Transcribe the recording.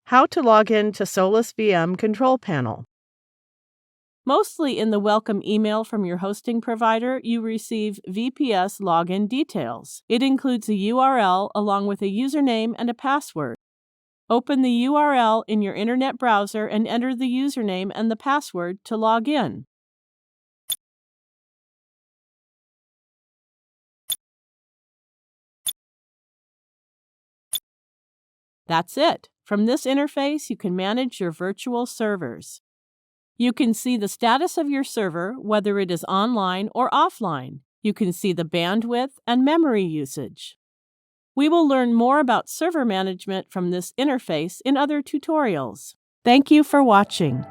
How to log in to SolusVM control panel. Mostly in the welcome email from your hosting provider, you receive VPS login details. It includes a URL along with a username and a password. Open the URL in your internet browser and enter the username and the password to log in. That's it. From this interface, you can manage your virtual servers. You can see the status of your server, whether it is online or offline. You can see the bandwidth and memory usage. We will learn more about server management from this interface in other tutorials. Thank you for watching.